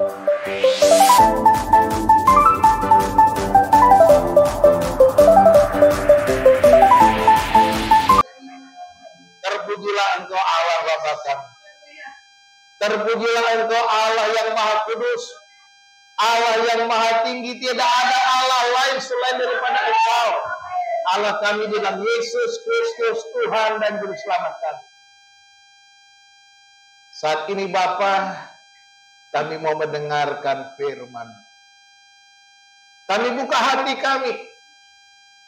Terpujilah Engkau Allah Bapa kami. Terpujilah Engkau Allah yang Maha Kudus, Allah yang Maha Tinggi. Tidak ada Allah lain selain daripada Engkau. Allah kami dalam Yesus Kristus Tuhan dan Juru Selamat kami. Saat ini Bapa, kami mau mendengarkan firman. Kami buka hati kami.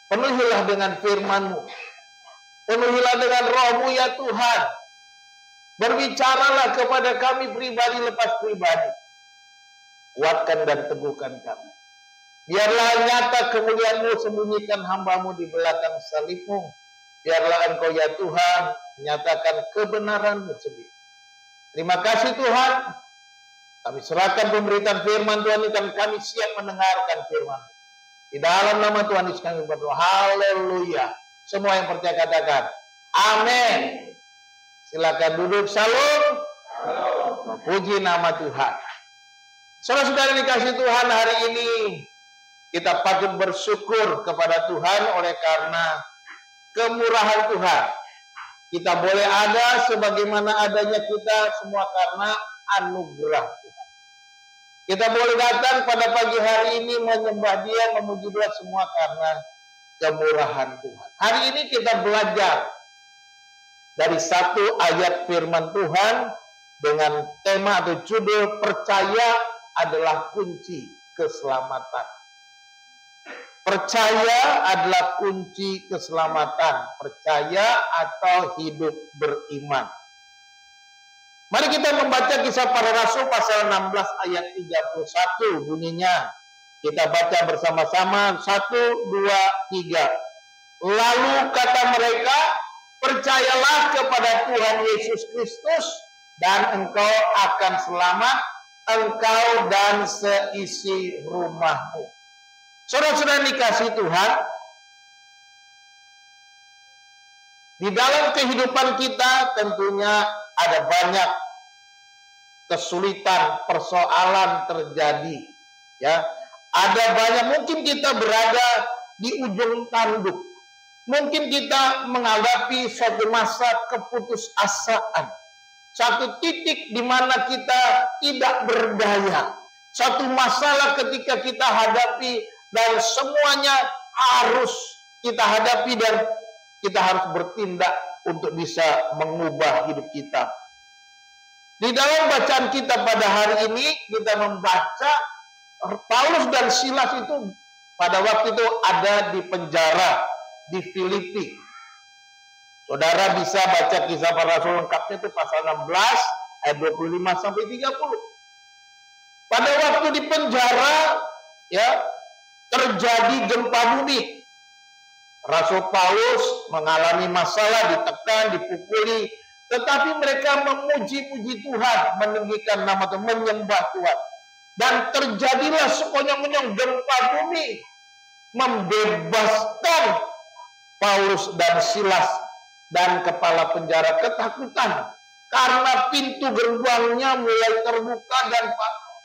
Penuhilah dengan firman-Mu. Penuhilah dengan Roh-Mu ya Tuhan. Berbicaralah kepada kami pribadi lepas pribadi. Kuatkan dan teguhkan kami. Biarlah nyata kemuliaan-Mu, sembunyikan hamba-Mu di belakang salib-Mu. Biarlah Engkau ya Tuhan menyatakan kebenaran-Mu sendiri. Terima kasih Tuhan. Kami serahkan pemberitaan firman Tuhan ini dan kami siap mendengarkan firman. Di dalam nama Tuhan Yesus kami berdoa. Haleluya. Semua yang percaya katakan amin. Silakan duduk. Salam. Puji nama Tuhan. Saudara-saudara dikasih Tuhan, hari ini kita patut bersyukur kepada Tuhan oleh karena kemurahan Tuhan. Kita boleh ada sebagaimana adanya kita semua karena anugerah Tuhan. Kita boleh datang pada pagi hari ini menyembah Dia, memuji Dia semua karena kemurahan Tuhan. Hari ini kita belajar dari satu ayat firman Tuhan dengan tema atau judul percaya adalah kunci keselamatan. Percaya adalah kunci keselamatan. Percaya atau hidup beriman. Mari kita membaca Kisah Para Rasul pasal 16 ayat 31 bunyinya. Kita baca bersama-sama 1, 2, 3. Lalu kata mereka, percayalah kepada Tuhan Yesus Kristus dan engkau akan selamat, engkau dan seisi rumahmu. Saudara-saudara dikasih Tuhan, di dalam kehidupan kita tentunya ada banyak kesulitan, persoalan terjadi. Ya, ada banyak, mungkin kita berada di ujung tanduk. Mungkin kita menghadapi suatu masa keputusasaan. Satu titik di mana kita tidak berdaya. Satu masalah ketika kita hadapi dan semuanya harus kita hadapi dan kita harus bertindak untuk bisa mengubah hidup kita. Di dalam bacaan kita pada hari ini kita membaca Paulus dan Silas itu pada waktu itu ada di penjara di Filipi. Saudara bisa baca Kisah Para Rasul lengkapnya itu pasal 16 ayat 25 sampai 30. Pada waktu di penjara ya terjadi gempa bumi. Rasul Paulus mengalami masalah, ditekan, dipukuli, tetapi mereka memuji-puji Tuhan, meninggikan nama Tuhan, menyembah Tuhan. Dan terjadilah sekonyong-konyong gempa bumi membebaskan Paulus dan Silas, dan kepala penjara ketakutan karena pintu gerbangnya mulai terbuka dan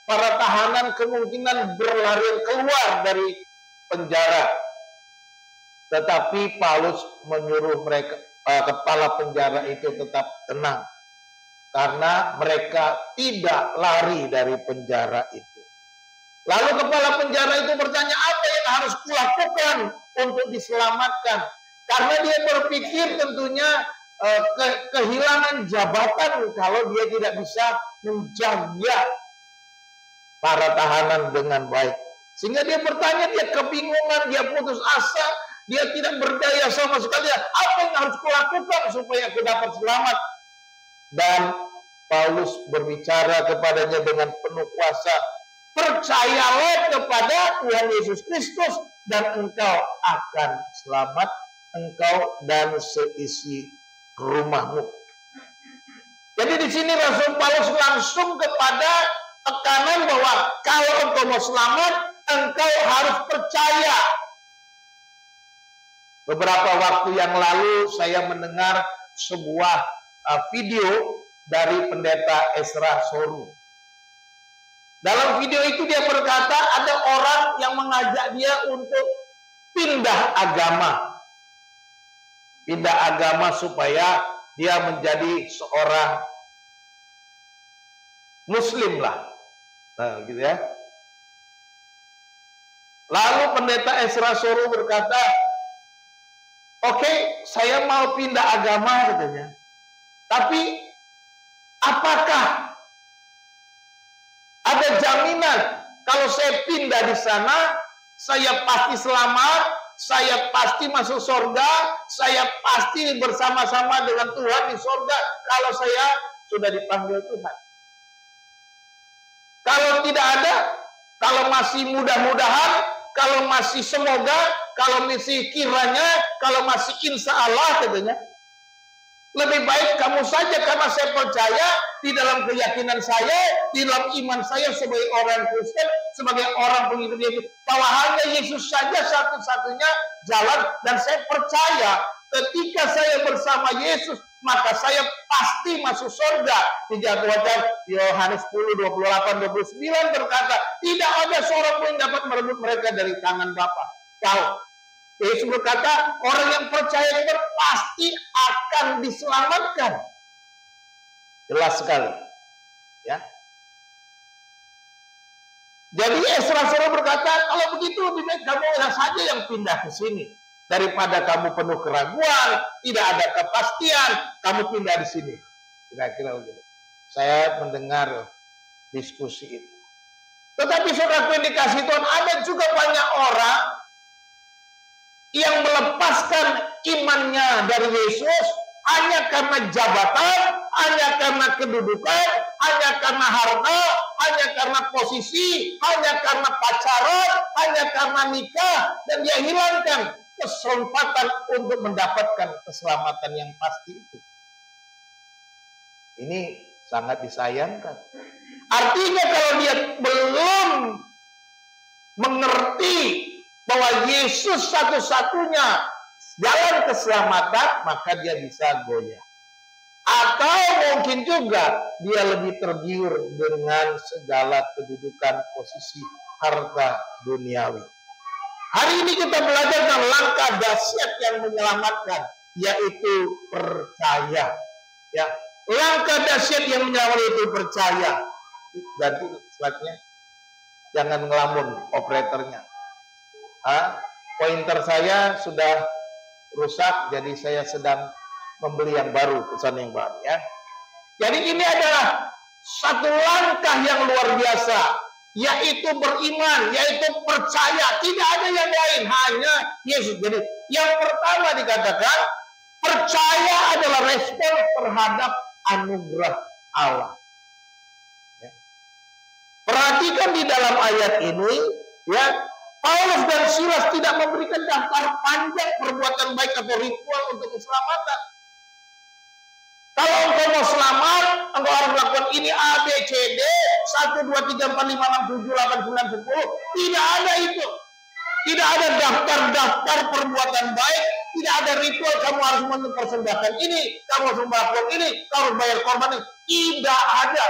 para tahanan kemungkinan berlari keluar dari penjara. Tetapi Paulus menyuruh mereka, kepala penjara itu tetap tenang karena mereka tidak lari dari penjara itu. Lalu kepala penjara itu bertanya, apa yang harus kulakukan untuk diselamatkan? Karena dia berpikir tentunya kehilangan jabatan kalau dia tidak bisa menjaga para tahanan dengan baik. Sehingga dia bertanya, dia kebingungan, dia putus asa, dia tidak berdaya sama sekali. Apa yang harus kulakukan supaya aku dapat selamat? Dan Paulus berbicara kepadanya dengan penuh kuasa, percayalah kepada Tuhan Yesus Kristus dan engkau akan selamat, engkau dan seisi rumahmu. Jadi di sini Rasul Paulus langsung kepada tekanan bahwa kalau engkau mau selamat, engkau harus percaya. Beberapa waktu yang lalu saya mendengar sebuah video dari pendeta Ezra Soru. Dalam video itu dia berkata ada orang yang mengajak dia untuk pindah agama. Pindah agama supaya dia menjadi seorang Muslim lah. Nah, gitu ya. Lalu pendeta Ezra Soru berkata, oke, saya mau pindah agama katanya. Tapi apakah ada jaminan kalau saya pindah di sana, saya pasti selamat, saya pasti masuk surga, saya pasti bersama-sama dengan Tuhan di surga kalau saya sudah dipanggil Tuhan? Kalau tidak ada, kalau masih mudah-mudahan, kalau masih semoga, kalau masih kiranya, kalau masih insya Allah katanya, lebih baik kamu saja, karena saya percaya di dalam keyakinan saya, di dalam iman saya sebagai orang Kristen, sebagai orang pengikut Yesus, bahwa hanya Yesus saja satu-satunya jalan, dan saya percaya ketika saya bersama Yesus, maka saya pasti masuk surga. Di Jatuhan Yohanes 10, 28, 29 berkata, tidak ada seorang pun yang dapat merebut mereka dari tangan Bapa. Tahu? Yesus berkata, orang yang percaya itu pasti akan diselamatkan. Jelas sekali. Ya. Jadi Ezra Soru berkata, kalau begitu lebih baik kamu saja yang pindah ke sini. Daripada kamu penuh keraguan, tidak ada kepastian, kamu pindah di sini. Kira-kira begitu. Saya mendengar diskusi itu. Tetapi saudara dikasih Tuhan, ada juga banyak orang yang melepaskan imannya dari Yesus hanya karena jabatan, hanya karena kedudukan, hanya karena harta, hanya karena posisi, hanya karena pacaran, hanya karena nikah, dan dia hilangkan kesempatan untuk mendapatkan keselamatan yang pasti itu. Ini sangat disayangkan. Artinya kalau dia belum mengerti bahwa Yesus satu-satunya jalan keselamatan, maka dia bisa goyah. Atau mungkin juga dia lebih tergiur dengan segala kedudukan, posisi, harta duniawi. Hari ini kita belajar tentang langkah dahsyat yang menyelamatkan, yaitu percaya. Ya, langkah dahsyat yang menyelamatkan itu percaya. Ganti slide-nya. Jangan ngelamun operatornya. Pointer saya sudah rusak, jadi saya sedang membeli yang baru, pesan yang baru ya. Jadi ini adalah satu langkah yang luar biasa, yaitu beriman, yaitu percaya. Tidak ada yang lain, hanya Yesus. Jadi yang pertama dikatakan, percaya adalah respon terhadap anugerah Allah. Ya. Perhatikan di dalam ayat ini, ya, Paulus dan Silas tidak memberikan daftar panjang perbuatan baik atau ritual untuk keselamatan. Kalau engkau mau selamat, engkau harus melakukan ini A, B, C, D, 1, 2, 3, 4, 5, 6, 7, 8, 9, 10. Tidak ada itu. Tidak ada daftar-daftar perbuatan baik. Tidak ada ritual, kamu harus mempersembahkan ini, kamu harus melakukan ini, kamu harus bayar korban ini. Tidak ada.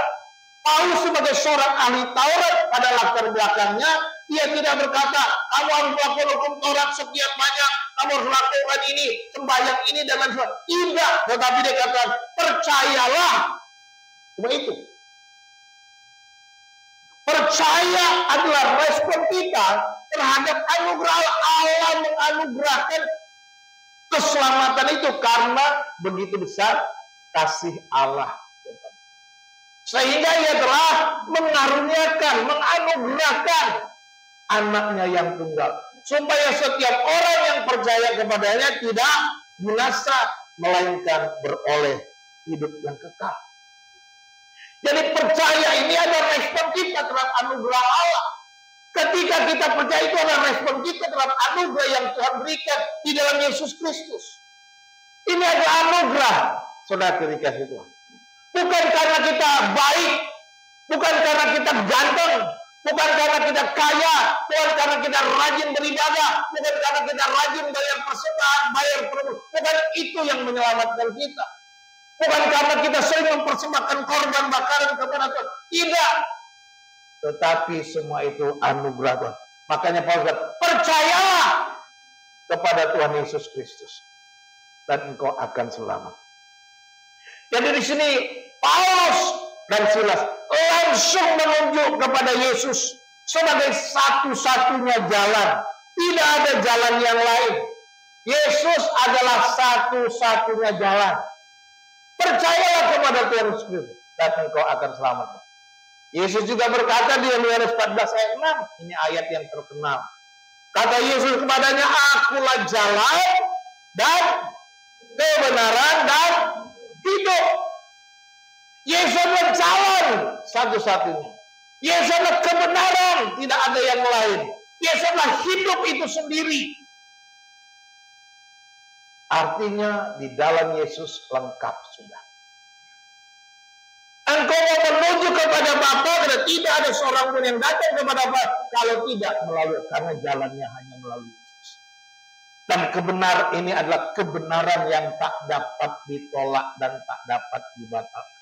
Paulus sebagai seorang ahli Taurat pada latar belakangnya, dia tidak berkata, kamu harus melakukan hukum Taurat sekian banyak, kamu harus melakukan ini, sembahyang ini, dan lain sebagainya. Tidak, tetapi dia katakan, percayalah. Cuma itu. Percaya adalah respon kita terhadap anugerah Allah, menganugerahkan keselamatan itu karena begitu besar kasih Allah. Sehingga ia telah mengaruniakan, menganugerahkan anaknya yang tunggal. Supaya setiap orang yang percaya kepadanya tidak binasa, melainkan beroleh hidup yang kekal. Jadi percaya ini adalah respon kita terhadap anugerah Allah. Ketika kita percaya itu adalah respon kita terhadap anugerah yang Tuhan berikan di dalam Yesus Kristus. Ini adalah anugerah, saudara dikasih Tuhan. Bukan karena kita baik, bukan karena kita ganteng, bukan karena kita kaya, bukan karena kita rajin beribadah, bukan karena kita rajin bayar persembahan, bayar perbuatan. Bukan itu yang menyelamatkan kita. Bukan karena kita sering mempersembahkan korban bakaran kepada Tuhan. Tidak. tetapi semua itu anugerah Tuhan. Makanya Paulus kata, percayalah kepada Tuhan Yesus Kristus dan engkau akan selamat. Jadi di sini Paulus dan Silas langsung menunjuk kepada Yesus sebagai satu-satunya jalan. Tidak ada jalan yang lain. Yesus adalah satu-satunya jalan. Percayalah kepada Tuhan Yesus Kristus dan engkau akan selamat. Yesus juga berkata di Yohanes 14 ayat 6. Ini ayat yang terkenal. Kata Yesus kepadanya, akulah jalan dan kebenaran dan hidup. Yesus adalah jalan satu-satunya. Yesus adalah kebenaran, tidak ada yang lain. Yesus adalah hidup itu sendiri. Artinya di dalam Yesus lengkap sudah. Engkau mau menuju kepada Bapa, karena tidak ada seorang pun yang datang kepada Bapa kalau tidak melalui, karena jalannya hanya melalui Yesus. Dan kebenar ini adalah kebenaran yang tak dapat ditolak dan tak dapat dibatalkan.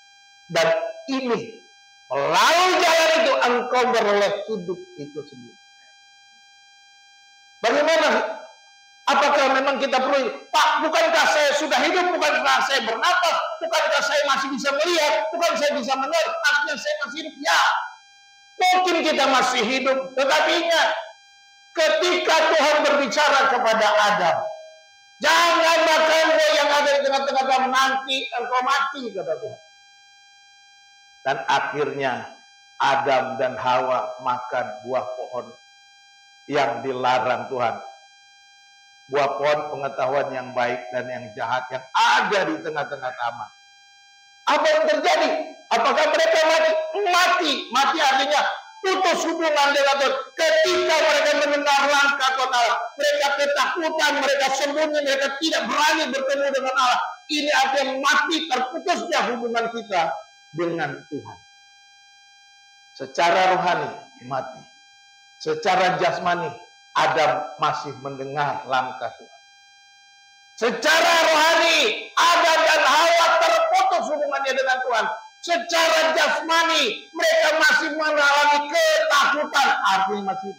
Dan ini melalui jalan itu engkau beroleh hidup itu sendiri. Bagaimana? Apakah memang kita perlu, Pak, bukankah saya sudah hidup, bukankah saya bernapas, bukankah saya masih bisa melihat, bukan saya bisa mendengar, artinya saya masih hidup? Ya, mungkin kita masih hidup, tetapi ingat, ketika Tuhan berbicara kepada Adam, jangan makan buah yang ada di tengah-tengah kamu, nanti engkau mati, kata Tuhan. Dan akhirnya Adam dan Hawa makan buah pohon yang dilarang Tuhan. Buah pohon pengetahuan yang baik dan yang jahat yang ada di tengah-tengah taman. Apa yang terjadi? Apakah mereka mati? Mati. Mati artinya putus hubungan dengan Tuhan. Ketika mereka mendengar langkah Tuhan Allah, mereka ketakutan, mereka sembunyi, mereka tidak berani bertemu dengan Allah. Ini artinya mati, terputusnya hubungan kita dengan Tuhan. Secara rohani mati. Secara jasmani Adam masih mendengar langkah Tuhan. Secara rohani Adam dan Hawa terputus hubungannya dengan Tuhan. Secara jasmani mereka masih mengalami ketakutan, artinya masih.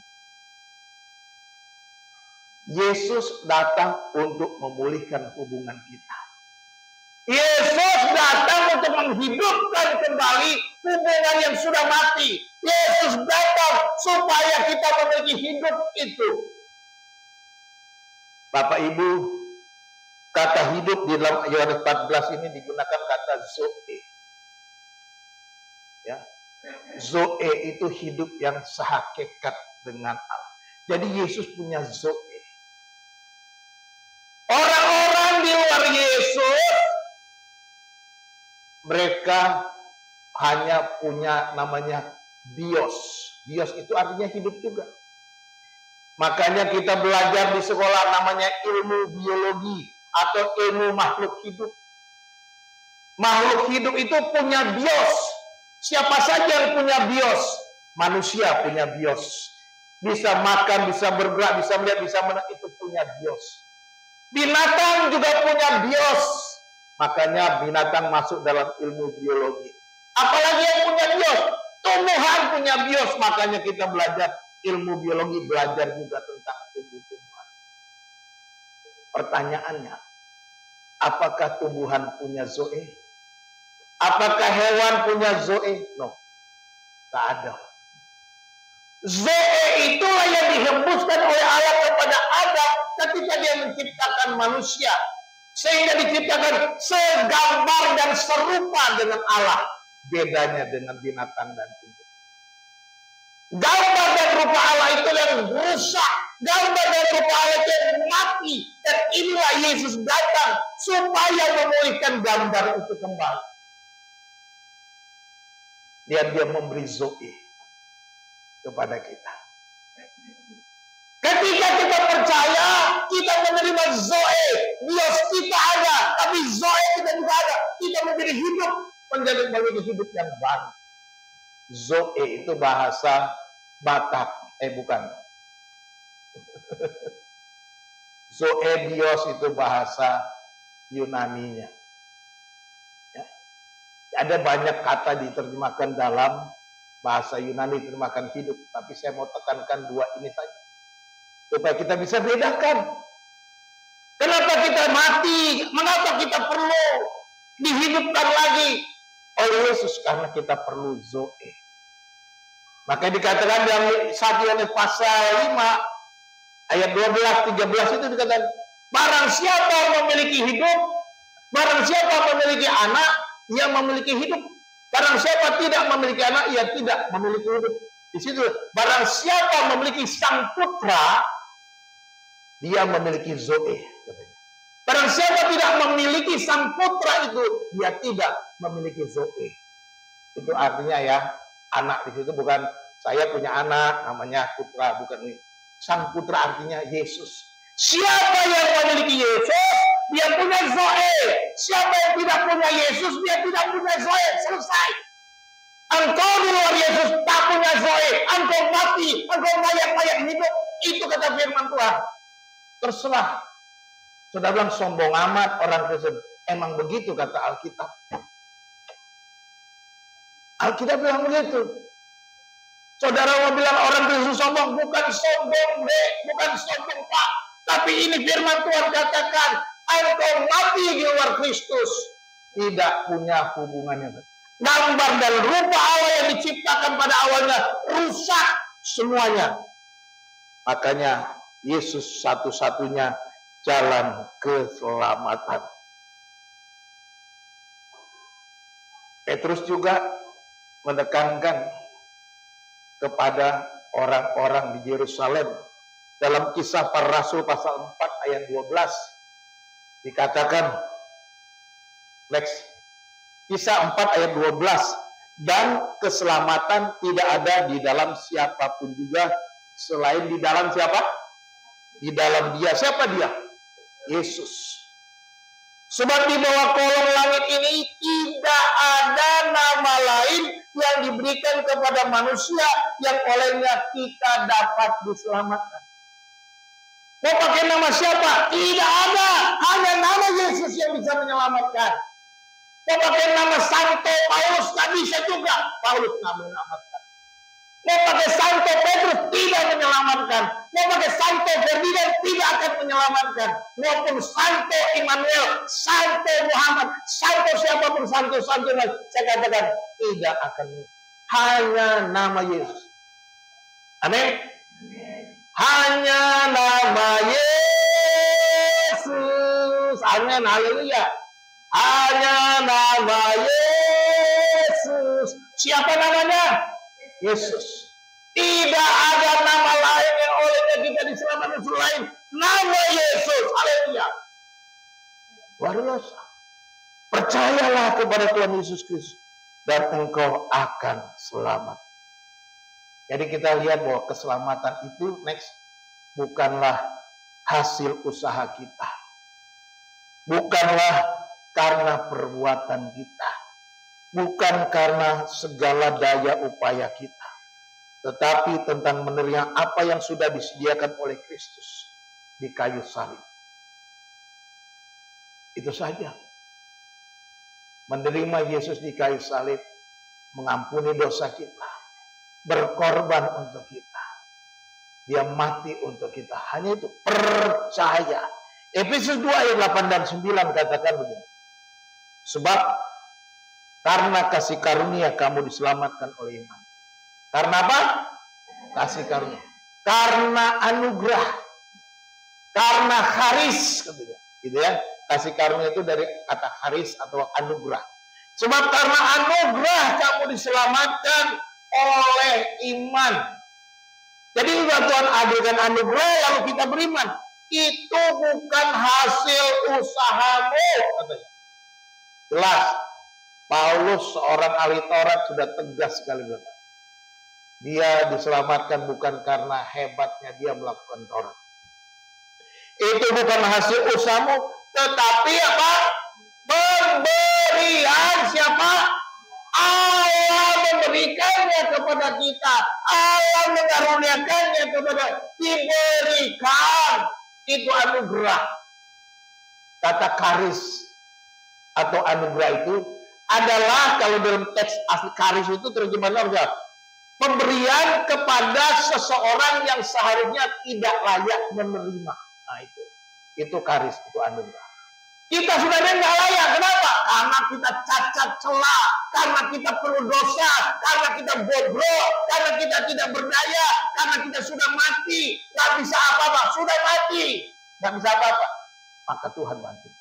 Yesus datang untuk memulihkan hubungan kita. Yesus datang untuk menghidupkan kembali hubungan yang sudah mati. Yesus datang supaya kita memiliki hidup itu. Bapak Ibu, kata hidup di dalam Yohanes 14 ini digunakan kata zoe. Ya. Zoe itu hidup yang sehakikat dengan Allah. Jadi Yesus punya zoe. Orang-orang di luar Yesus, mereka hanya punya namanya bios. Bios itu artinya hidup juga. Makanya kita belajar di sekolah namanya ilmu biologi atau ilmu makhluk hidup. Makhluk hidup itu punya bios. Siapa saja yang punya bios? Manusia punya bios. Bisa makan, bisa bergerak, bisa melihat, bisa menang, itu punya bios. Binatang juga punya bios. Makanya binatang masuk dalam ilmu biologi. Apalagi yang punya bios, tumbuhan punya bios. Makanya kita belajar ilmu biologi, belajar juga tentang tumbuh-tumbuhan. Pertanyaannya, apakah tumbuhan punya zoe? Apakah hewan punya zoe? No, tak ada. Zoe itulah yang dihembuskan oleh Allah kepada Adam ketika dia menciptakan manusia. Sehingga diciptakan segambar dan serupa dengan Allah. Bedanya dengan binatang dan tumbuhan. Gambar dan rupa Allah itu yang rusak. Gambar dan rupa Allah itu yang mati. Dan inilah Yesus datang supaya memulihkan gambar itu kembali. Dan dia memberi zoe kepada kita. Ketika kita percaya, kita menerima zoe. Bios kita ada, tapi zoe kita juga ada. Kita menjadi hidup, menjadi hidup yang baru. Zoe itu bahasa Batak. Bukan. Zoebios itu bahasa Yunaninya. Ya. Ada banyak kata diterjemahkan dalam Bahasa Yunani terjemahkan hidup, tapi saya mau tekankan dua ini saja. Supaya kita bisa bedakan. Kenapa kita mati? Mengapa kita perlu dihidupkan lagi oleh Yesus? Karena kita perlu Zoe. Maka dikatakan dalam 1 Yohanes pasal 5 ayat 12-13 itu dikatakan, barang siapa memiliki hidup, barang siapa memiliki anak, ia memiliki hidup. Barang siapa tidak memiliki anak, ia tidak memiliki hidup. Di situ, barang siapa memiliki Sang Putra, dia memiliki Zoe. Barang siapa tidak memiliki Sang Putra itu, dia tidak memiliki Zoe. Itu artinya ya, anak di situ bukan saya punya anak namanya putra, bukan ini. Sang Putra artinya Yesus. Siapa yang memiliki Yesus, dia punya Zoe. Siapa yang tidak punya Yesus, dia tidak punya Zoe. Selesai. Engkau di luar Yesus tak punya Zoe. Engkau mati, engkau mayat-mayat hidup. Itu kata firman Tuhan. Terserah. Saudara bilang sombong amat orang Kristen. Emang begitu kata Alkitab. Alkitab bilang begitu. Saudara mau bilang orang Kristen sombong, bukan sombong dek, bukan sombong pak. Tapi ini firman Tuhan katakan, engkau mati di luar Kristus, tidak punya hubungannya. Gambar dan rupa Allah yang diciptakan pada awalnya rusak semuanya. Makanya Yesus satu-satunya jalan keselamatan. Petrus juga menekankan kepada orang-orang di Yerusalem dalam Kisah Para Rasul pasal 4 ayat 12 dikatakan, next, Kisah 4 ayat 12, dan keselamatan tidak ada di dalam siapapun juga selain di dalam siapa? Di dalam Dia. Siapa Dia? Yesus. Sebab di bawah kolong langit ini tidak ada nama lain yang diberikan kepada manusia yang olehnya kita dapat diselamatkan. Mau pakai nama siapa? Tidak ada. Hanya nama Yesus yang bisa menyelamatkan. Mau pakai nama Santo Paulus, tak bisa juga. Paulus nggak menyelamatkan. Mau pakai Santo Petrus, tidak menyelamatkan. Mau pakai Santo Ferdinand, tidak akan menyelamatkan. Maupun Santo Immanuel, Santo Muhammad, Santo siapapun, Santo saya katakan tidak akan. Hanya nama Yesus. Amin. Hanya nama Yesus. Amin. Haleluya. Hanya nama Yesus. Siapa namanya? Yesus. Tidak ada nama lain yang olehnya kita diselamatkan selain nama Yesus. Haleluya. Luar biasa. Percayalah kepada Tuhan Yesus Kristus dan engkau akan selamat. Jadi kita lihat bahwa keselamatan itu next bukanlah hasil usaha kita. Bukanlah karena perbuatan kita. Bukan karena segala daya upaya kita. Tetapi tentang menerima apa yang sudah disediakan oleh Kristus di kayu salib. Itu saja. Menerima Yesus di kayu salib, mengampuni dosa kita, berkorban untuk kita. Dia mati untuk kita. Hanya itu, percaya. Efesus 2 ayat 8 dan 9 katakan begini. Sebab karena kasih karunia kamu diselamatkan oleh iman. Karena apa? Kasih karunia. Karena anugerah. Karena charis, gitu ya. Kasih karunia itu dari kata charis atau anugerah. Sebab karena anugerah kamu diselamatkan oleh iman. Jadi Tuhan adegan anugerah lalu kita beriman. Itu bukan hasil usahamu, katanya. Jelas. Paulus seorang ahli Taurat sudah tegas sekali berkata. Dia diselamatkan bukan karena hebatnya dia melakukan Taurat. Itu bukan hasil usahamu, tetapi apa? Pemberian siapa? Allah memberikannya kepada kita. Allah mengaruniakannya kepada diberikan. Itu anugerah. Kata charis atau anugerah itu adalah kalau dalam teks asli charis itu terjemahannya apa? pemberian kepada seseorang yang seharusnya tidak layak menerima. Nah itu karis, itu anugerah. Kita sebenarnya nggak layak. Kenapa? Karena kita cacat celah, karena kita penuh dosa, karena kita bobrok, karena kita tidak berdaya, karena kita sudah mati, nggak bisa apa-apa, sudah mati, nggak bisa apa-apa. Maka Tuhan bantu,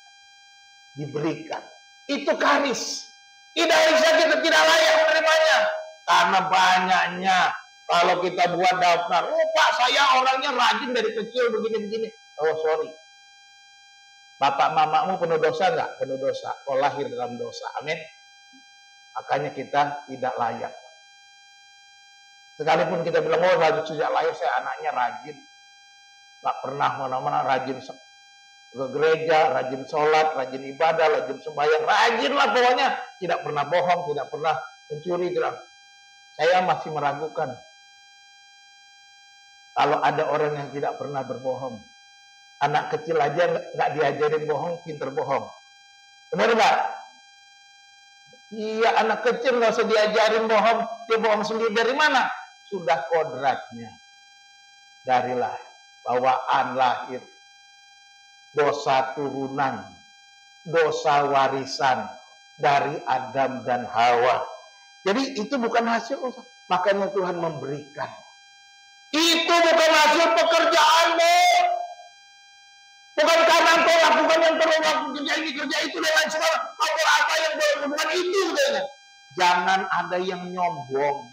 diberikan. Itu karis. Tidak bisa, kita tidak layak menerimanya. Karena banyaknya, kalau kita buat daftar, oh Pak, saya orangnya rajin dari kecil begini-begini. Oh sorry. Bapak mamamu penuh dosa nggak? Penuh dosa. Kau lahir dalam dosa. Amin. Makanya kita tidak layak. Sekalipun kita bilang, oh sejak lahir saya anaknya rajin. Nggak pernah mana-mana, rajin ke gereja, rajin sholat, rajin ibadah, rajin sembahyang. Rajin lah pokoknya. Tidak pernah bohong, tidak pernah mencuri. Saya masih meragukan. Kalau ada orang yang tidak pernah berbohong. Anak kecil aja nggak diajarin bohong, pinter bohong. Benar nggak? Iya, anak kecil nggak usah diajarin bohong, dia bohong sendiri. Dari mana? Sudah kodratnya. Dari lahir, bawaan lahir, dosa turunan, dosa warisan dari Adam dan Hawa. Jadi itu bukan hasil usaha. Makanya Tuhan memberikan. Itu bukan hasil pekerjaanmu. Bukan karena engkau lakukan yang perlu lakukan, kerja ini, kerja itu, dan lain sebagainya. Apa yang bukan itu. Jangan ada yang nyombong.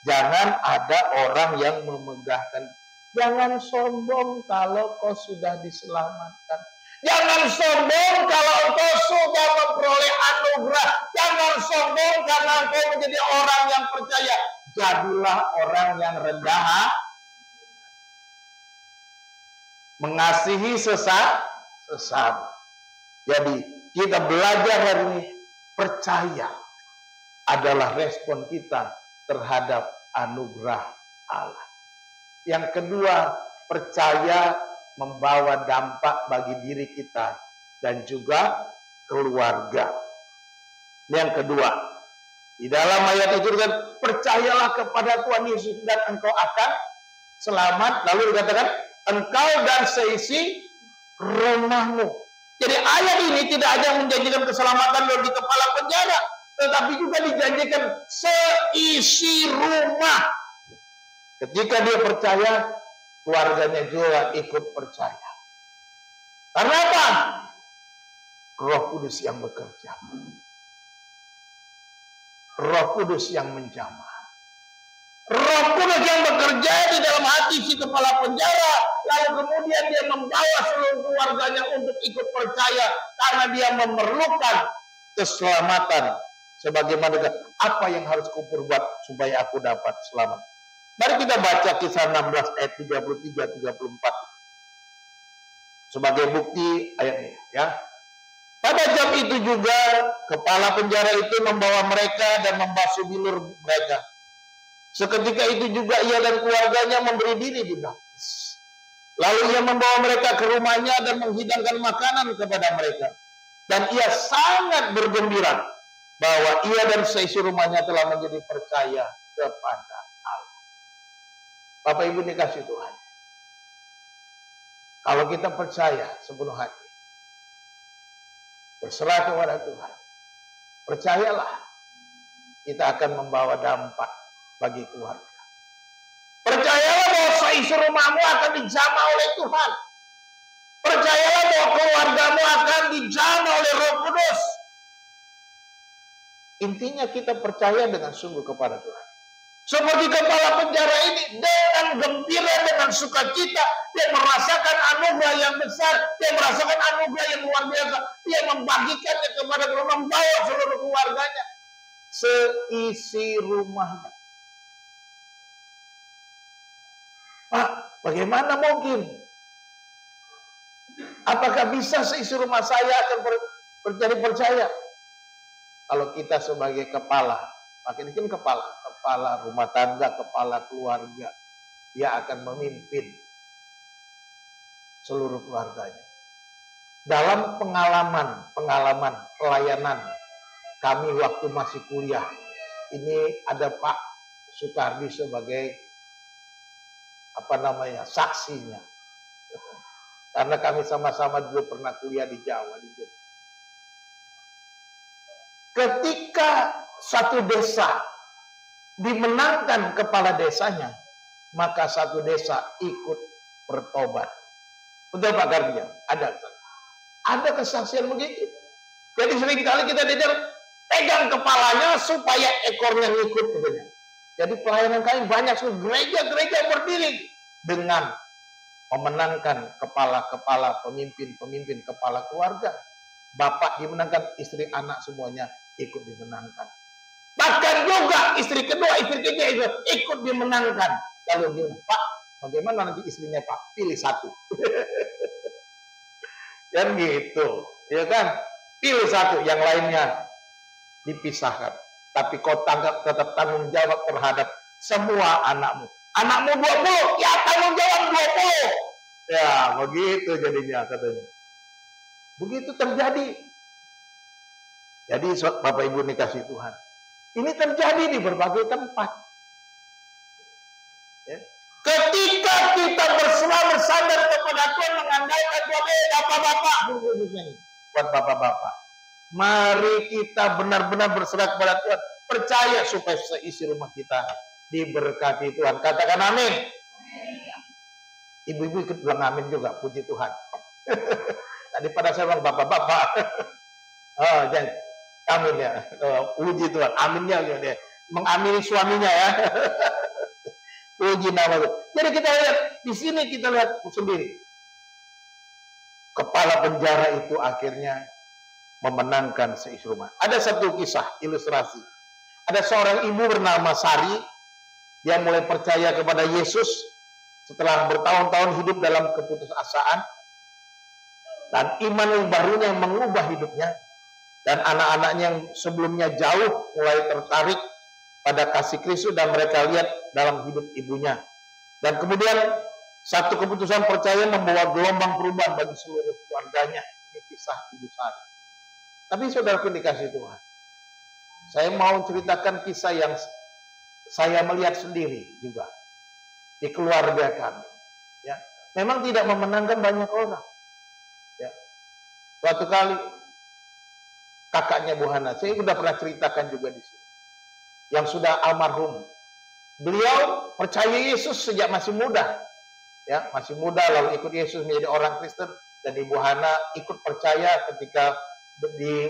Jangan ada orang yang memegahkan. Jangan sombong kalau kau sudah diselamatkan. Jangan sombong kalau engkau sudah memperoleh anugerah. Jangan sombong karena engkau menjadi orang yang percaya. Jadilah orang yang rendah hati. Mengasihi sesama. Jadi kita belajar hari ini, percaya adalah respon kita terhadap anugerah Allah. Yang kedua, percaya membawa dampak bagi diri kita dan juga keluarga. Yang kedua, di dalam ayat itu kan, percayalah kepada Tuhan Yesus dan engkau akan selamat. Lalu dikatakan, engkau dan seisi rumahmu. Jadi ayat ini tidak hanya menjanjikan keselamatan di kepala penjara, tetapi juga dijanjikan seisi rumah. Ketika dia percaya, keluarganya juga ikut percaya. Karena apa? Roh Kudus yang bekerja. Roh Kudus yang menjamah. Roh Kudus yang bekerja di dalam hati si kepala penjara, lalu kemudian dia membawa seluruh keluarganya untuk ikut percaya karena dia memerlukan keselamatan. Sebagaimana apa yang harus kuperbuat supaya aku dapat selamat. Mari kita baca Kisah 16 ayat 33-34 sebagai bukti ayat ini, ya. Pada jam itu juga kepala penjara itu membawa mereka dan membasuh bilur mereka. Seketika itu juga ia dan keluarganya memberi diri dibaptis. Lalu ia membawa mereka ke rumahnya dan menghidangkan makanan kepada mereka. Dan ia sangat bergembira bahwa ia dan seisi rumahnya telah menjadi percaya kepada Allah. Bapak Ibu dikasih Tuhan. Kalau kita percaya sepenuh hati, berserah kepada Tuhan, percayalah kita akan membawa dampak bagi keluarga. Percayalah bahwa seisi rumahmu akan dijamah oleh Tuhan. Percayalah bahwa keluargamu akan dijamah oleh Roh Kudus. Intinya kita percaya dengan sungguh kepada Tuhan. Seperti kepala penjara ini, dengan gembira, dengan sukacita, dia merasakan anugerah yang besar, dia merasakan anugerah yang luar biasa, dia membagikannya kepada keluarga, membawa seluruh keluarganya, seisi rumahnya. Pak, bagaimana mungkin? Apakah bisa seisi rumah saya akan menjadi percaya? Kalau kita sebagai kepala, makin kepala rumah tangga, kepala keluarga, dia akan memimpin seluruh keluarganya. Dalam pengalaman pelayanan kami waktu masih kuliah, ini ada Pak Soekardi sebagai saksinya. Karena kami sama-sama dulu pernah kuliah di Jawa, di Jogja. Ketika satu desa dimenangkan kepala desanya, maka satu desa ikut bertobat. Betul Pak Gardia? Ada kesaksian begitu. Jadi seringkali kita diajar pegang kepalanya supaya ekornya ngikut katanya. Jadi pelayanan kami banyak, gereja-gereja berdiri dengan memenangkan kepala-kepala, pemimpin-pemimpin, kepala keluarga. Bapak dimenangkan, istri anak semuanya ikut dimenangkan. Bahkan juga istri kedua, istri ketiga ikut dimenangkan. Lalu dia, Pak, bagaimana nanti istrinya Pak? Pilih satu. Kan gitu, ya kan? Pilih satu, yang lainnya dipisahkan. Tapi kau tetap tanggung jawab terhadap semua anakmu. Anakmu 20, ya tanggung jawab 20. Ya, begitu jadinya katanya. Begitu terjadi. Jadi Bapak Ibu dikasih Tuhan. Ini terjadi di berbagai tempat. Ya. Ketika kita bersandar kepada Tuhan, mengandalkan Tuhan, bapak-bapak, buat bapak-bapak. Mari kita benar-benar berserah kepada Tuhan. Percaya supaya seisi rumah kita diberkati Tuhan. Katakan amin. Ibu-ibu ikut bilang amin juga, puji Tuhan. Tadi pada saya bilang bapak-bapak. Oh, jangan. Amin ya. Puji Tuhan. Aminnya dia. Mengamini suaminya ya. Puji nama Tuhan. Jadi kita lihat di sini, kita lihat sendiri. Kepala penjara itu akhirnya memenangkan seisi rumah. Ada satu kisah ilustrasi. Ada seorang ibu bernama Sari. Dia mulai percaya kepada Yesus setelah bertahun-tahun hidup dalam keputusasaan. Dan iman yang barunya yang mengubah hidupnya. Dan anak-anaknya yang sebelumnya jauh mulai tertarik pada kasih Kristus dan mereka lihat dalam hidup ibunya. Dan kemudian satu keputusan percaya membawa gelombang perubahan bagi seluruh keluarganya. Ini kisah Ibu Sari. Tapi saudaraku dikasih Tuhan, saya mau ceritakan kisah yang saya melihat sendiri juga di keluarga kami. Ya, memang tidak memenangkan banyak orang. Ya. Suatu kali kakaknya Bu Hana, saya sudah pernah ceritakan juga di sini, yang sudah almarhum. Beliau percaya Yesus sejak masih muda, ya masih muda lalu ikut Yesus menjadi orang Kristen, dan Ibu Hana ikut percaya ketika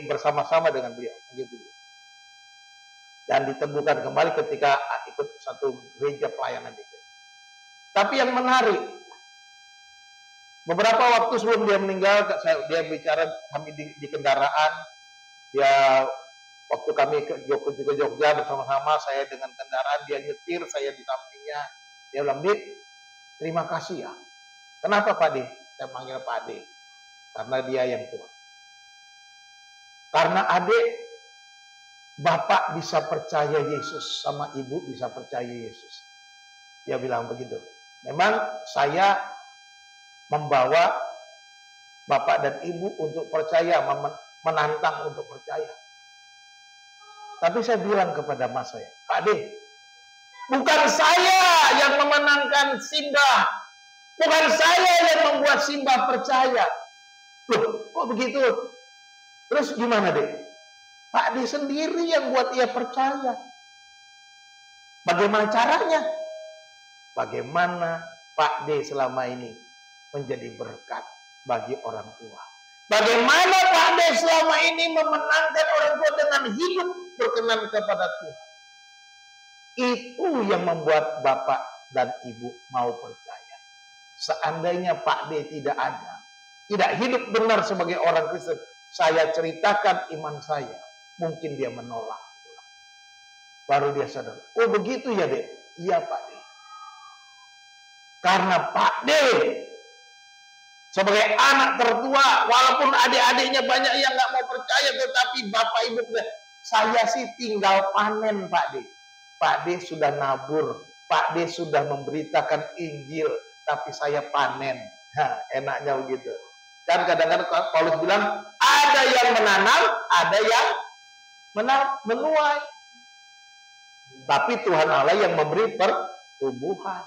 bersama-sama dengan beliau, begitu. Dan diteguhkan kembali ketika ikut satu gereja pelayanan itu. Tapi yang menarik, beberapa waktu sebelum dia meninggal, dia bicara kami di kendaraan. Dia waktu kami ke Jogja bersama-sama, saya dengan kendaraan, dia nyetir, saya di sampingnya. Dia bilang, "Dik, terima kasih ya." Kenapa Pak De? Saya panggil Pak De. Karena dia yang tua. Karena adik, bapak bisa percaya Yesus, sama ibu bisa percaya Yesus. Dia bilang begitu. Memang saya membawa bapak dan ibu untuk percaya, menantang untuk percaya. Tapi saya bilang kepada mas saya, Pak De, bukan saya yang memenangkan Simbah. Bukan saya yang membuat Simbah percaya. Loh, kok begitu? Terus gimana deh? Pak D sendiri yang buat ia percaya. Bagaimana caranya? Bagaimana Pak D selama ini menjadi berkat bagi orang tua? Bagaimana Pak D selama ini memenangkan orang tua dengan hidup berkenan kepada Tuhan? Itu yang membuat Bapak dan Ibu mau percaya. Seandainya Pak D tidak ada, tidak hidup benar sebagai orang Kristen, saya ceritakan iman saya, mungkin dia menolak. Baru dia sadar, oh begitu ya Dek? Iya Pak D. Karena Pak D sebagai anak tertua, walaupun adik-adiknya banyak yang nggak mau percaya, tetapi Bapak Ibu, saya sih tinggal panen Pak D. Pak D sudah nabur, Pak D sudah memberitakan Injil, tapi saya panen. Nah, enaknya begitu. Dan kadang-kadang Paulus bilang, ada yang menanam, ada yang menuai. Tapi Tuhan Allah yang memberi pertumbuhan.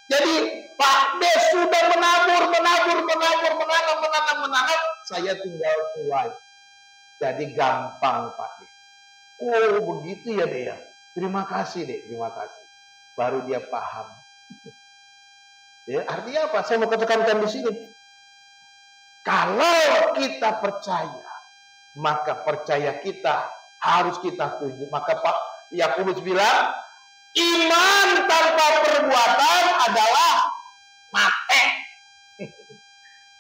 Jadi Pak D sudah menabur, menanam. Saya tinggal tuai. Jadi gampang Pak D. Oh begitu ya Dek ya. Terima kasih Dek, terima kasih. Baru dia paham. Ya, artinya apa? Saya mau tekankan di sini. Kalau kita percaya, maka percaya kita harus kita tunjuk. Maka Pak Yakobus bilang, iman tanpa perbuatan adalah mate.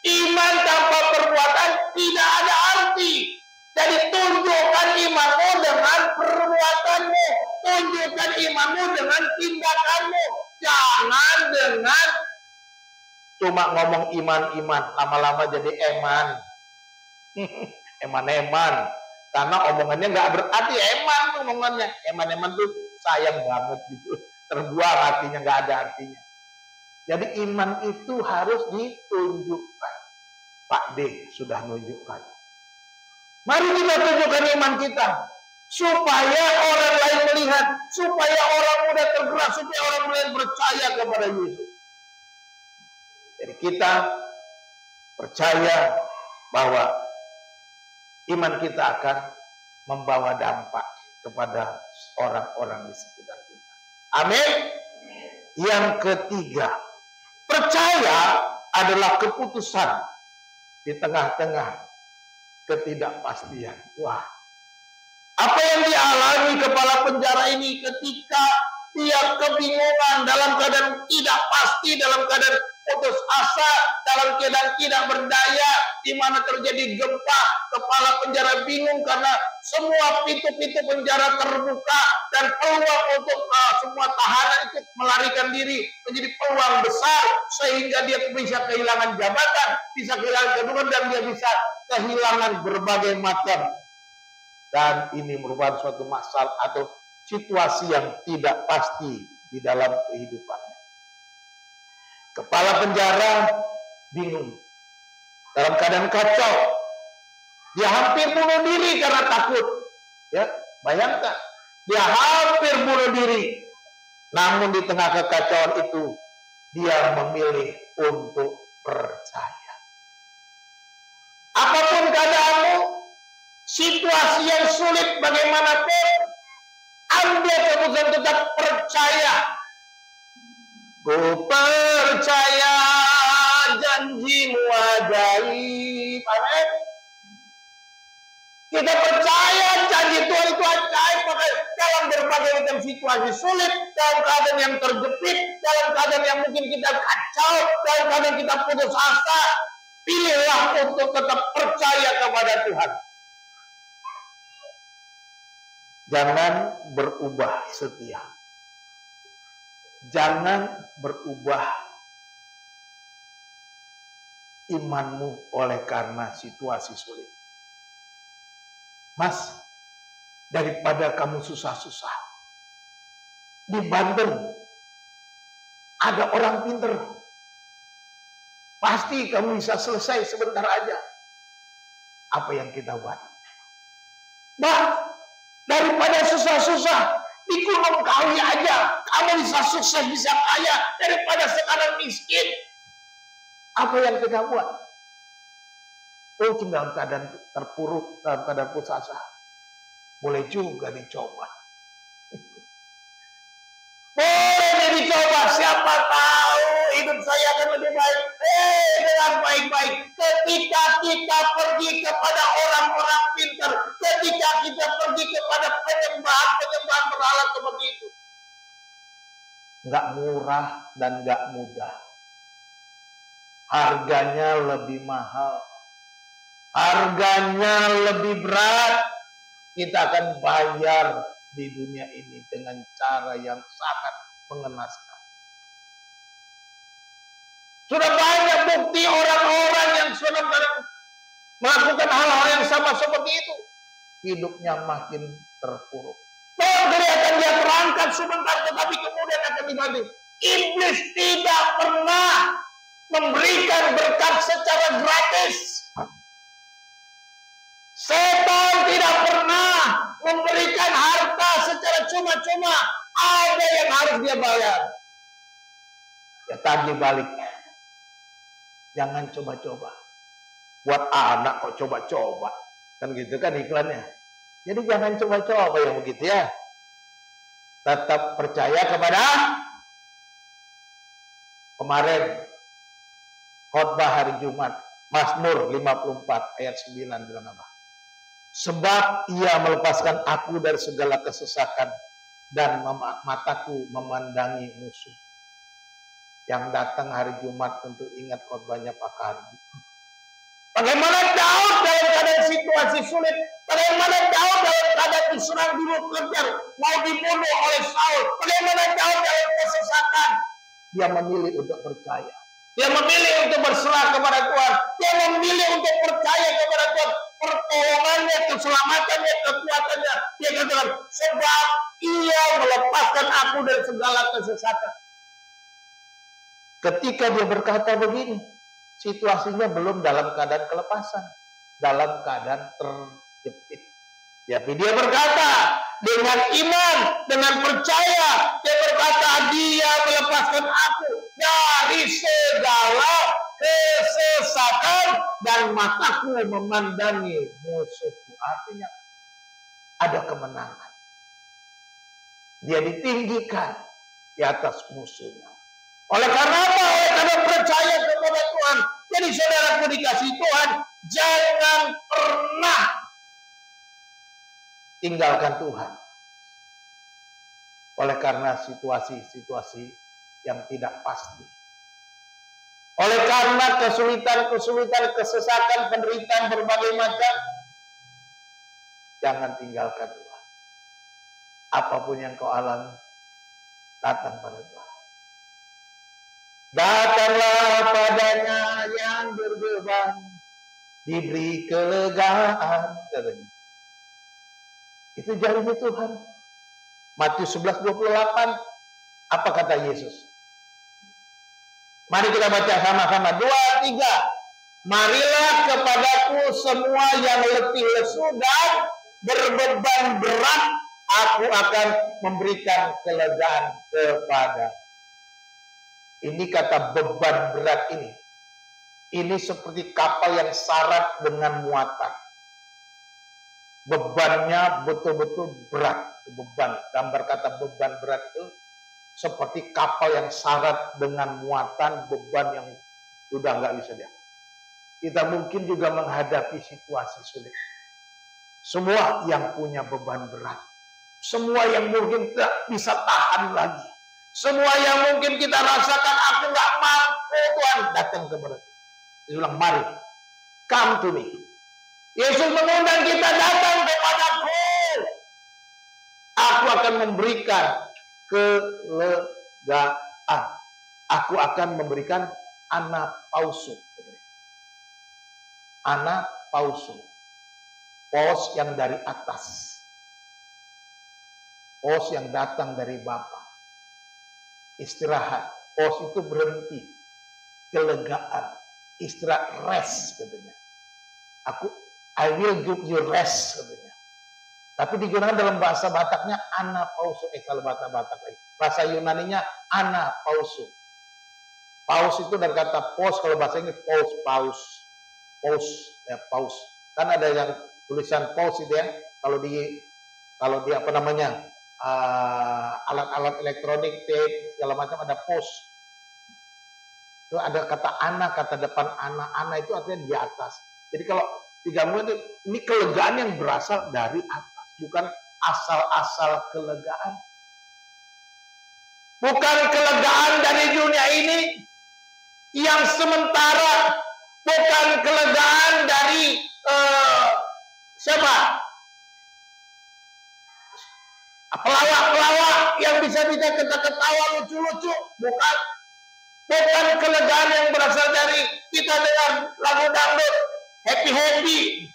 Iman tanpa perbuatan tidak ada arti. Jadi tunjukkan imanmu dengan perbuatanmu. Tunjukkan imanmu dengan tindakanmu. Jangan dengan cuma ngomong iman-iman. Lama-lama jadi eman. Eman-eman. Karena omongannya nggak berarti eman tuh omongannya. Eman-eman tuh sayang banget gitu. Terbuang artinya, nggak ada artinya. Jadi iman itu harus ditunjukkan. Pak D sudah nunjukkan. Mari kita tunjukkan iman kita. Supaya orang lain melihat. Supaya orang muda tergerak. Supaya orang lain percaya kepada Yesus. Jadi kita percaya bahwa iman kita akan membawa dampak kepada orang-orang di sekitar kita. Amin. Yang ketiga, percaya adalah keputusan di tengah-tengah ketidakpastian. Wah, apa yang dialami kepala penjara ini ketika dia kebingungan, dalam keadaan tidak pasti, dalam keadaan putus asa, dalam keadaan tidak berdaya, di mana terjadi gempa, kepala penjara bingung karena semua pintu-pintu penjara terbuka dan peluang untuk semua tahanan itu melarikan diri menjadi peluang besar sehingga dia bisa kehilangan jabatan, bisa kehilangan kedudukan dan dia bisa kehilangan berbagai macam. Dan ini merupakan suatu masalah atau situasi yang tidak pasti di dalam kehidupannya. Kepala penjara bingung, dalam keadaan kacau. Dia hampir bunuh diri karena takut. Ya, bayangkan, dia hampir bunuh diri. Namun di tengah kekacauan itu, dia memilih untuk percaya. Apapun keadaanmu, situasi yang sulit bagaimanapun, ambil keputusan tetap percaya. Ku percaya janjimu ajaib. Amin. Kita percaya janji Tuhan itu ajaib. Maka dalam berbagai macam situasi sulit, dalam keadaan yang terjepit, dalam keadaan yang mungkin kita kacau, dalam keadaan kita putus asa, pilihlah untuk tetap percaya kepada Tuhan. Jangan berubah setia. Jangan berubah imanmu oleh karena situasi sulit. Mas, daripada kamu susah-susah, di Banten ada orang pinter. Pasti kamu bisa selesai sebentar aja. Apa yang kita buat? Bah, daripada susah-susah, di Gunung Kawi aja kamu bisa sukses, bisa kaya daripada sekarang miskin. Apa yang kita buat? Mungkin dalam keadaan terpuruk, dalam keadaan putus asa, boleh juga dicoba. Boleh dicoba, siapa tahu hidup saya akan lebih baik. Dengan baik-baik. Ketika kita pergi kepada orang-orang pintar, ketika kita pergi kepada penyembahan berhala seperti itu, nggak murah dan nggak mudah. Harganya lebih mahal, harganya lebih berat. Kita akan bayar di dunia ini dengan cara yang sangat mengenaskan. Sudah banyak bukti orang-orang yang sudah melakukan hal-hal yang sama seperti itu, hidupnya makin terpuruk. Kelihatan dia terangkat sebentar, tetapi kemudian akan dibanting. Iblis tidak pernah memberikan berkat secara gratis. Setan tidak pernah memberikan harta secara cuma-cuma. ada yang harus dia bayar. Ya tagih balik. Jangan coba-coba. Buat anak kok coba-coba. Kan gitu kan iklannya. Jadi jangan coba-coba yang begitu ya. Tetap percaya kepada kemarin khotbah hari Jumat. Mazmur 54 ayat 9 bilang apa? Sebab ia melepaskan aku dari segala kesesakan dan mataku memandangi musuh. Yang datang hari Jumat tentu ingat khotbahnya Pak Kardi. Bagaimana Daud dalam keadaan situasi sulit? Bagaimana Daud dalam keadaan diserang kejar, mau dibunuh oleh Saul? Bagaimana Daud dalam kesesatan? Dia memilih untuk percaya. Dia memilih untuk berserah kepada Tuhan. Dia memilih untuk percaya kepada Tuhan. Pertolongannya, keselamatannya, kekuatannya. Dia katakan, sebab ia melepaskan aku dari segala kesesatan. Ketika dia berkata begini, situasinya belum dalam keadaan kelepasan. Dalam keadaan terjepit. Tapi dia berkata, dengan iman, dengan percaya, dia berkata, dia melepaskan aku dari segala kesesatan dan mataku memandangi musuhku. Artinya ada kemenangan. Dia ditinggikan di atas musuhnya. Oleh karena apa? Oleh karena percaya kepada Tuhan. Jadi saudaraku dikasih Tuhan, jangan pernah tinggalkan Tuhan. Oleh karena situasi-situasi yang tidak pasti. Oleh karena kesulitan-kesulitan, kesesakan, penderitaan berbagai macam, jangan tinggalkan Tuhan. Apapun yang kau alami, datang pada Tuhan. Datanglah padanya yang berbeban, diberi kelegaan. Katanya. Itu janji Tuhan. Matius 11:28. Apa kata Yesus? Mari kita baca sama-sama. 2, 3. Marilah kepadaku semua yang letih lesu dan berbeban berat, aku akan memberikan kelegaan kepada. Ini kata beban berat ini. Ini seperti kapal yang syarat dengan muatan. Bebannya betul-betul berat. Beban, gambar kata beban berat itu seperti kapal yang syarat dengan muatan beban yang sudah nggak bisa dia. Kita mungkin juga menghadapi situasi sulit. Semua yang punya beban berat, semua yang mungkin tidak bisa tahan lagi, semua yang mungkin kita rasakan aku nggak mampu, Tuhan datang kepada kita. Dia bilang, mari, come to me. Yesus mengundang kita datang kepadaku. Aku akan memberikan kelegaan. Aku akan memberikan anapauso. Anapauso. Pos yang dari atas. Pos yang datang dari Bapa. Istirahat. Pos itu berhenti. Kelegaan. Istirahat, rest katanya. I will give you rest katanya. Tapi digunakan dalam bahasa Bataknya anapauso. Kalau bahasa Batak lagi. Bahasa Yunaninya anapauso. Paus itu dari kata pos, kalau bahasa Inggris paus. Ya paus. Kan ada yang tulisan paus itu ya. Kalau di apa namanya? Alat-alat elektronik, tape, segala macam ada pos. Itu ada kata ana, kata depan ana itu artinya di atas. Jadi kalau digabungkan itu, ini kelegaan yang berasal dari atas. Bukan asal-asal kelegaan. Bukan kelegaan dari dunia ini yang sementara. Bukan kelegaan dari siapa? Pelawak-pelawak yang bisa kita ketawa lucu-lucu. Bukan. Bukan kelegaan yang berasal dari kita dengar lagu dangdut. Happy-happy.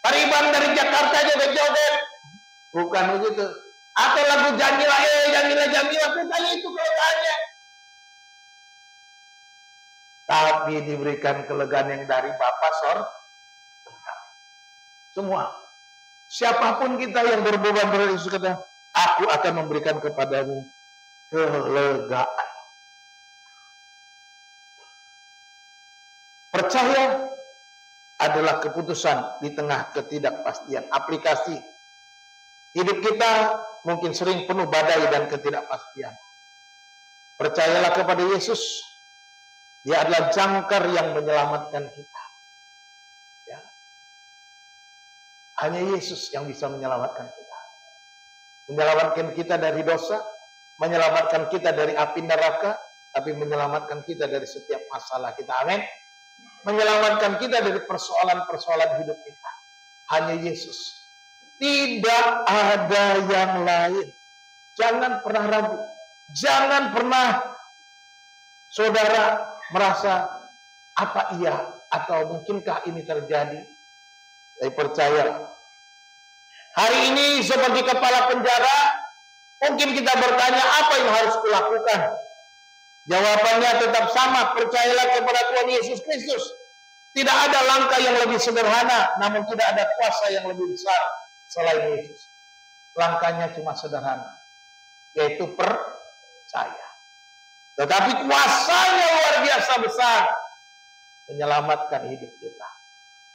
Pariban dari Jakarta joget-joget. Bukan begitu. Atau lagu Jamila, Jamila. Bukan itu kelegaannya. Tapi diberikan kelegaan yang dari Bapa Sorga. Semua. Siapapun kita yang berbeban berat, Yesus kata, Aku akan memberikan kepadamu kelegaan. Percaya adalah keputusan di tengah ketidakpastian. Aplikasi hidup kita mungkin sering penuh badai dan ketidakpastian. Percayalah kepada Yesus. Dia adalah jangkar yang menyelamatkan kita. Ya. Hanya Yesus yang bisa menyelamatkan kita. Menyelamatkan kita dari dosa, menyelamatkan kita dari api neraka, tapi menyelamatkan kita dari setiap masalah kita. Amin. Menyelamatkan kita dari persoalan-persoalan hidup kita. Hanya Yesus. Tidak ada yang lain. Jangan pernah ragu. Jangan pernah saudara merasa apa iya atau mungkinkah ini terjadi. Saya percaya. Hari ini sebagai kepala penjara, mungkin kita bertanya apa yang harus kulakukan. Jawabannya tetap sama, percayalah kepada Tuhan Yesus Kristus. Tidak ada langkah yang lebih sederhana, namun tidak ada kuasa yang lebih besar selain Yesus. Langkahnya cuma sederhana, yaitu percaya. Tetapi kuasanya luar biasa besar, menyelamatkan hidup kita,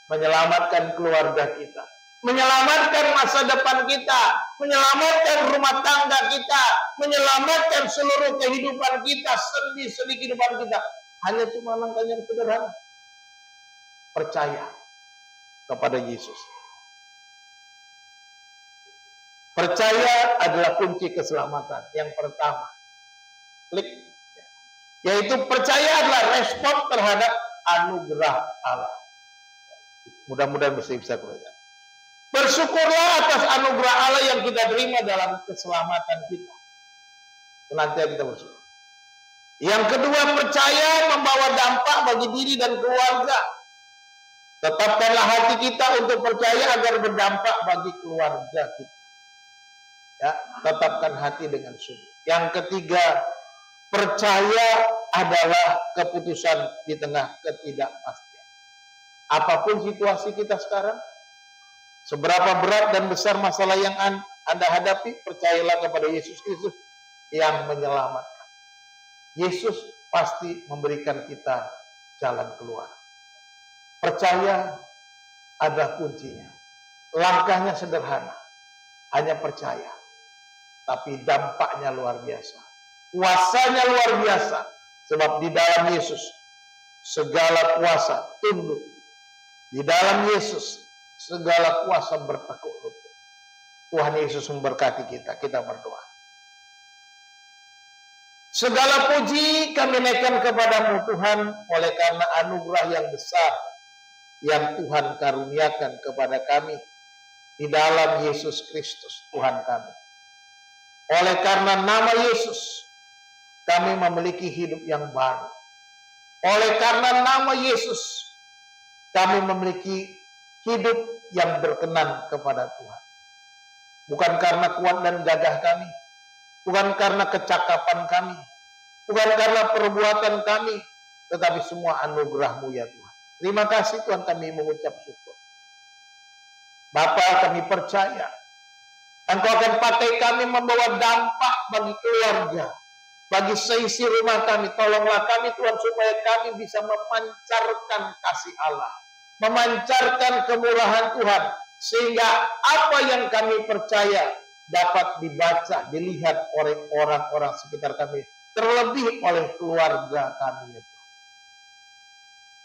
menyelamatkan keluarga kita, menyelamatkan masa depan kita, menyelamatkan rumah tangga kita, menyelamatkan seluruh kehidupan kita, sendi-sendi kehidupan kita. Hanya cuma langkahnya yang sederhana. Percaya kepada Yesus. Percaya adalah kunci keselamatan. Yang pertama, klik. Yaitu percaya adalah respon terhadap anugerah Allah. Mudah-mudahan bisa belajar. Bersyukurlah atas anugerah Allah yang kita terima dalam keselamatan kita. Nanti kita bersyukur. Yang kedua, percaya membawa dampak bagi diri dan keluarga. Tetapkanlah hati kita untuk percaya agar berdampak bagi keluarga kita. Ya, tetapkan hati dengan sungguh. Yang ketiga, percaya adalah keputusan di tengah ketidakpastian. Apapun situasi kita sekarang, seberapa berat dan besar masalah yang Anda hadapi, percayalah kepada Yesus Kristus yang menyelamatkan. Yesus pasti memberikan kita jalan keluar. Percaya ada kuncinya. Langkahnya sederhana, hanya percaya. Tapi dampaknya luar biasa. Kuasanya luar biasa. Sebab di dalam Yesus segala kuasa tunduk. Di dalam Yesus segala kuasa bertekuk lutut. Tuhan Yesus memberkati kita. Kita berdoa. Segala puji kami naikkan kepadamu Tuhan, oleh karena anugerah yang besar yang Tuhan karuniakan kepada kami di dalam Yesus Kristus Tuhan kami. Oleh karena nama Yesus, kami memiliki hidup yang baru. Oleh karena nama Yesus, kami memiliki hidup yang berkenan kepada Tuhan. Bukan karena kuat dan gagah kami, bukan karena kecakapan kami, bukan karena perbuatan kami, tetapi semua anugerah-Mu ya Tuhan. Terima kasih Tuhan, kami mengucap syukur. Bapa, kami percaya Engkau akan pakai kami membawa dampak bagi keluarga, bagi seisi rumah kami. Tolonglah kami Tuhan supaya kami bisa memancarkan kasih Allah, memancarkan kemurahan Tuhan, sehingga apa yang kami percaya dapat dibaca, dilihat oleh orang-orang sekitar kami, terlebih oleh keluarga kami.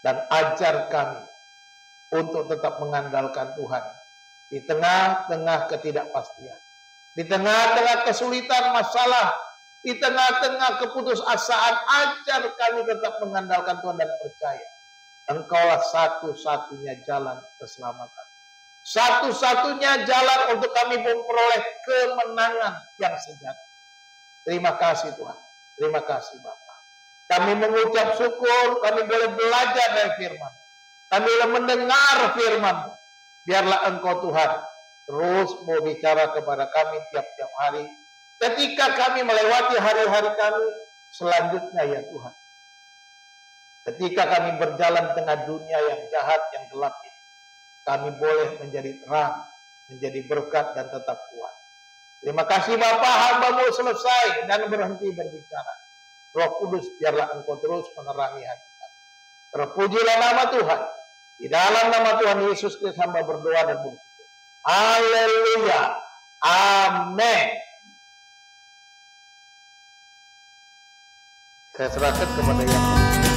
Dan ajar kami untuk tetap mengandalkan Tuhan di tengah-tengah ketidakpastian, di tengah-tengah kesulitan masalah, di tengah-tengah keputusasaan. Ajar kami tetap mengandalkan Tuhan dan percaya Engkaulah satu-satunya jalan keselamatan, satu-satunya jalan untuk kami memperoleh kemenangan yang sejati. Terima kasih Tuhan, terima kasih Bapa. Kami mengucap syukur, kami boleh belajar dari firman, kami boleh mendengar firman. Biarlah Engkau Tuhan terus mau bicara kepada kami tiap-tiap hari, ketika kami melewati hari-hari kami selanjutnya ya Tuhan. Ketika kami berjalan tengah dunia yang jahat, yang gelap ini, kami boleh menjadi terang, menjadi berkat dan tetap kuat. Terima kasih Bapa, hamba-Mu selesai dan berhenti berbicara. Roh Kudus, biarlah Engkau terus menerangi hati kami. Terpujilah nama Tuhan. Di dalam nama Tuhan Yesus Kristus hamba berdoa dan bersyukur. Haleluya. Amin. Saya serahkan kepada yang